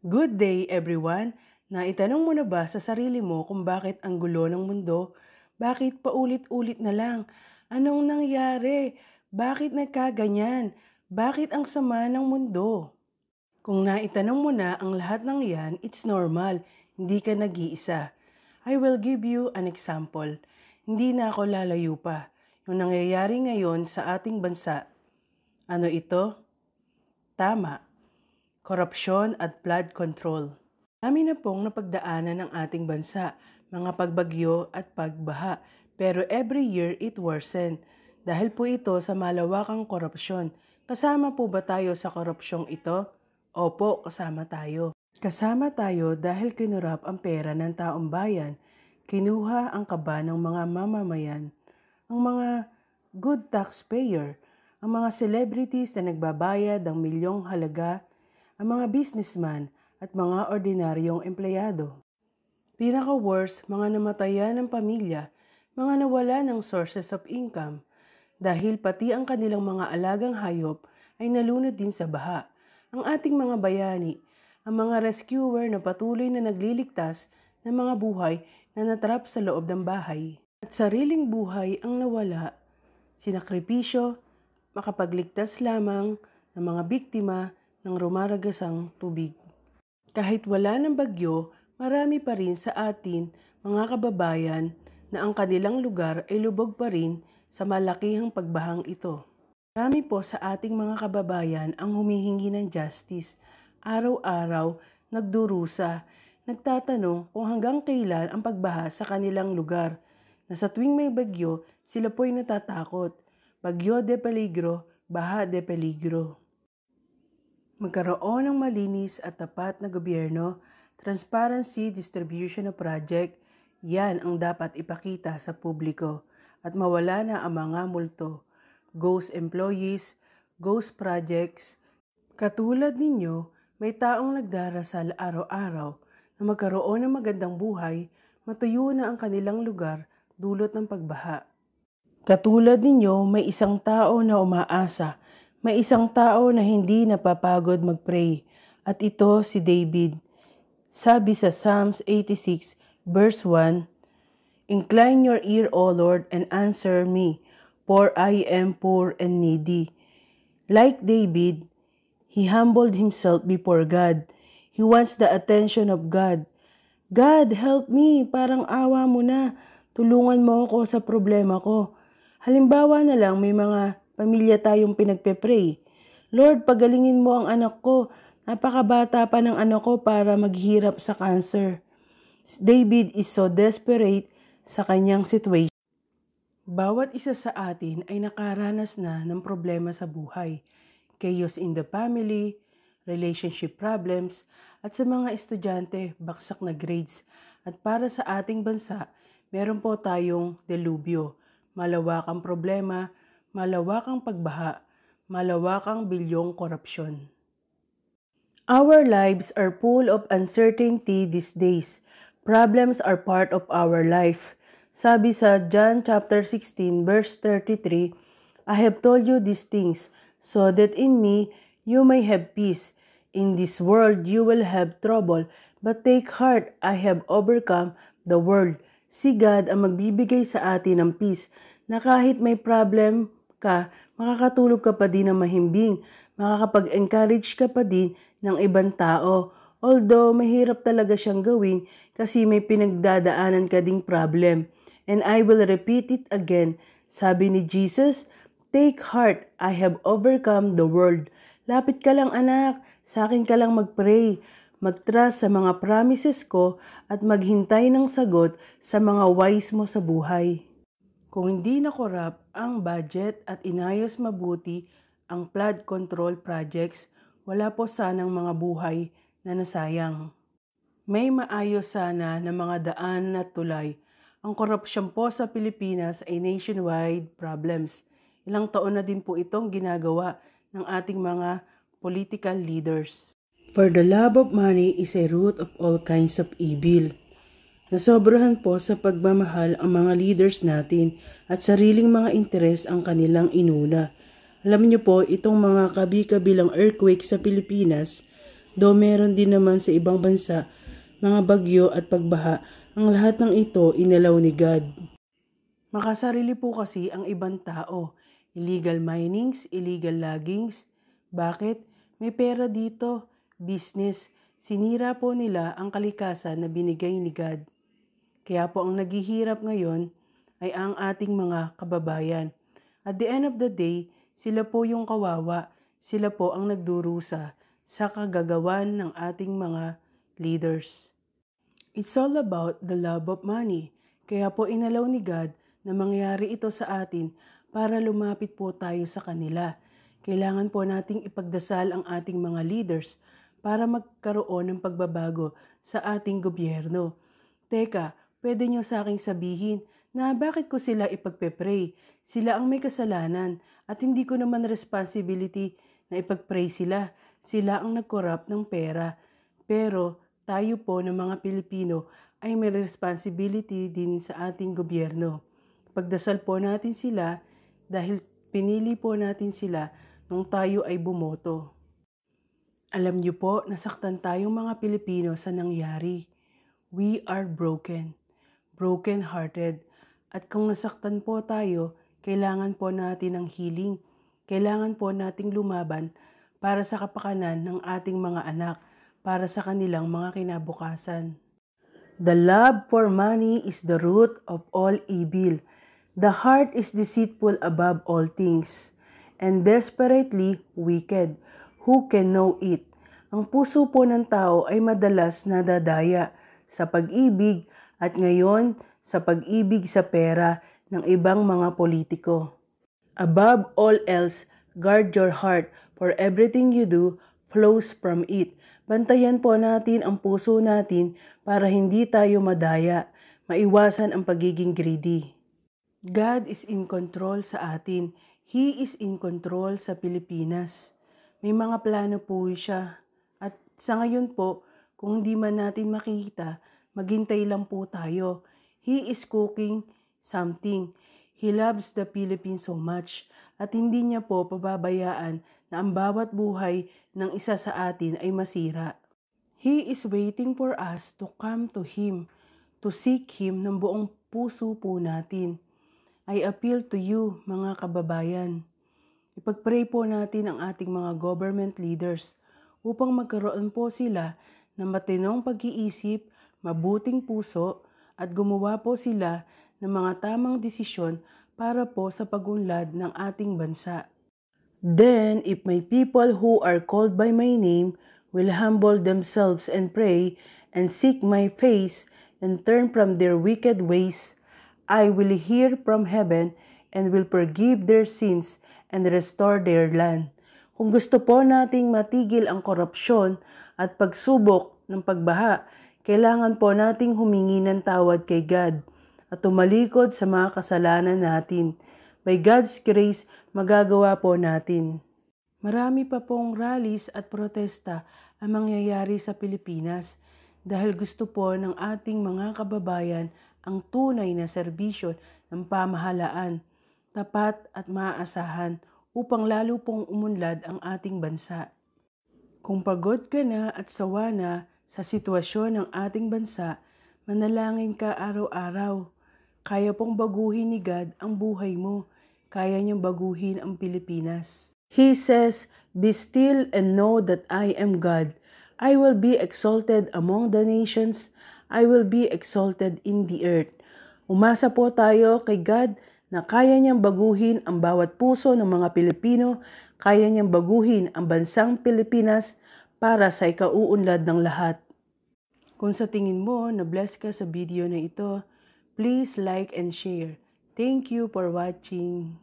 Good day everyone! Naitanong mo na ba sa sarili mo kung bakit ang gulo ng mundo? Bakit paulit-ulit na lang? Anong nangyari? Bakit nagkaganyan? Bakit ang sama ng mundo? Kung naitanong mo na ang lahat ng yan, it's normal. Hindi ka nag-iisa. I will give you an example. Hindi na ako lalayo pa. Yung nangyayari ngayon sa ating bansa. Ano ito? Tama. Korupsyon at flood control. Dami na pong napagdaanan ng ating bansa, mga pagbagyo at pagbaha, pero every year it worsen. Dahil po ito sa malawakang korupsyon. Kasama po ba tayo sa korupsyong ito? Opo, kasama tayo. Kasama tayo dahil kinurap ang pera ng taong bayan, kinuha ang kaba ng mga mamamayan, ang mga good taxpayer, ang mga celebrities na nagbabayad ng milyong halaga, ang mga businessman at mga ordinaryong empleyado. Pinaka-worst, mga namatayan ng pamilya, mga nawala ng sources of income, dahil pati ang kanilang mga alagang hayop ay nalunod din sa baha. Ang ating mga bayani, ang mga rescuer na patuloy na nagliligtas ng mga buhay na natrap sa loob ng bahay. At sariling buhay ang nawala, sinakripisyo, makapagligtas lamang ng mga biktima ng rumaragasang tubig. Kahit wala ng bagyo, marami pa rin sa atin mga kababayan na ang kanilang lugar ay lubog pa rin sa malakihang pagbahang ito. Marami po sa ating mga kababayan ang humihingi ng justice. Araw-araw, nagdurusa, nagtatanong kung hanggang kailan ang pagbaha sa kanilang lugar. Na sa tuwing may bagyo, sila po'y natatakot. Bagyo de peligro, baha de peligro. Magkaroon ng malinis at tapat na gobyerno, transparency, distribution of project, yan ang dapat ipakita sa publiko at mawala na ang mga multo, ghost employees, ghost projects. Katulad ninyo, may taong nagdarasal araw-araw na magkaroon ng magandang buhay, matuyo na ang kanilang lugar dulot ng pagbaha. Katulad ninyo, may isang tao na umaasa, may isang tao na hindi napapagod mag-pray, at ito si David. Sabi sa Psalms 86 verse 1, Incline your ear, O Lord, and answer me, for I am poor and needy. Like David, he humbled himself before God. He wants the attention of God. God, help me, parang awa mo na. Tulungan mo ako sa problema ko. Halimbawa na lang may mga pamilya tayong pinagpe-pray. Lord, pagalingin mo ang anak ko. Napakabata pa ng anak ko para maghirap sa cancer. David is so desperate sa kanyang situation. Bawat isa sa atin ay nakaranas na ng problema sa buhay. Chaos in the family, relationship problems, at sa mga estudyante, baksak na grades. At para sa ating bansa, meron po tayong delubyo, malawakang problema, malawakang pagbaha, malawakang bilyong korupsyon. Our lives are full of uncertainty these days. Problems are part of our life. Sabi sa John chapter 16 verse 33, I have told you these things so that in me you may have peace. In this world you will have trouble, but take heart, I have overcome the world. Si God ang magbibigay sa atin ng peace na kahit may problem ka, makakatulog ka pa din ng mahimbing, makakapag-encourage ka pa din ng ibang tao. Although mahirap talaga siyang gawin kasi may pinagdadaanan ka ding problem. And I will repeat it again. Sabi ni Jesus, take heart, I have overcome the world. Lapit ka lang anak, sa akin ka lang mag-pray. Mag-trust sa mga promises ko at maghintay ng sagot sa mga wise mo sa buhay. Kung hindi nakorap ang budget at inayos mabuti ang flood control projects, wala po sanang mga buhay na nasayang. May maayos sana na mga daan at tulay. Ang korupsyon po sa Pilipinas ay nationwide problems. Ilang taon na din po itong ginagawa ng ating mga political leaders. For the love of money is a root of all kinds of evil. Nasobrahan po sa pagmamahal ang mga leaders natin at sariling mga interes ang kanilang inuna. Alam niyo po, itong mga kabi-kabilang earthquake sa Pilipinas, Do meron din naman sa ibang bansa, mga bagyo at pagbaha, ang lahat ng ito inalaw ni God. Makasarili po kasi ang ibang tao. Illegal minings, illegal loggings. Bakit? May pera dito. Business. Sinira po nila ang kalikasan na binigay ni God. Kaya po ang naghihirap ngayon ay ang ating mga kababayan. At the end of the day, sila po yung kawawa. Sila po ang nagdurusa sa kagagawan ng ating mga leaders. It's all about the love of money. Kaya po inalaw ni God na mangyari ito sa atin para lumapit po tayo sa kanila. Kailangan po nating ipagdasal ang ating mga leaders para magkaroon ng pagbabago sa ating gobyerno. Teka, pwede nyo sa aking sabihin na bakit ko sila ipagpe-pray? Sila ang may kasalanan at hindi ko naman responsibility na ipag-pray sila. Sila ang nag-corrupt ng pera. Pero tayo po ng mga Pilipino ay may responsibility din sa ating gobyerno. Pagdasal po natin sila dahil pinili po natin sila nung tayo ay bumoto. Alam niyo po, nasaktan tayong mga Pilipino sa nangyari. We are broken-hearted. At kung nasaktan po tayo, kailangan po natin ng healing. Kailangan po nating lumaban para sa kapakanan ng ating mga anak, para sa kanilang mga kinabukasan. The love for money is the root of all evil. The heart is deceitful above all things, and desperately wicked. Who can know it? Ang puso po ng tao ay madalas nadadaya sa pag-ibig at ngayon sa pag-ibig sa pera ng ibang mga politiko. Above all else, guard your heart, for everything you do flows from it. Bantayan po natin ang puso natin para hindi tayo madaya, maiwasan ang pagiging greedy. God is in control sa atin. He is in control sa Pilipinas. May mga plano po siya. At sa ngayon po, kung hindi man natin makita, maghintay lang po tayo. He is cooking something. He loves the Philippines so much. At hindi niya po pababayaan na ang bawat buhay ng isa sa atin ay masira. He is waiting for us to come to Him, to seek Him ng buong puso po natin. I appeal to you, mga kababayan. Ipag-pray po natin ang ating mga government leaders upang magkaroon po sila ng matinong pag-iisip, mabuting puso, at gumawa po sila ng mga tamang desisyon para po sa pag-unlad ng ating bansa. Then, if my people who are called by my name will humble themselves and pray and seek my face and turn from their wicked ways, I will hear from heaven and will forgive their sins and restore their land. Kung gusto po nating matigil ang korupsyon at pagsubok ng pagbaha, kailangan po nating humingi ng tawad kay God at tumalikod sa mga kasalanan natin. By God's grace, magagawa po natin. Marami pa pong rallies at protesta ang mangyayari sa Pilipinas dahil gusto po ng ating mga kababayan ang tunay na serbisyo ng pamahalaan, tapat at maaasahan upang lalo pong umunlad ang ating bansa. Kung pagod ka na at sawa na sa sitwasyon ng ating bansa, manalangin ka araw-araw. Kaya pong baguhin ni God ang buhay mo. Kaya niyang baguhin ang Pilipinas. He says, "Be still and know that I am God. I will be exalted among the nations. I will be exalted in the earth." Umasa po tayo kay God na kaya niyang baguhin ang bawat puso ng mga Pilipino, kaya niyang baguhin ang bansang Pilipinas para sa ikauunlad ng lahat. Kung sa tingin mo na bless ka sa video na ito, please like and share. Thank you for watching.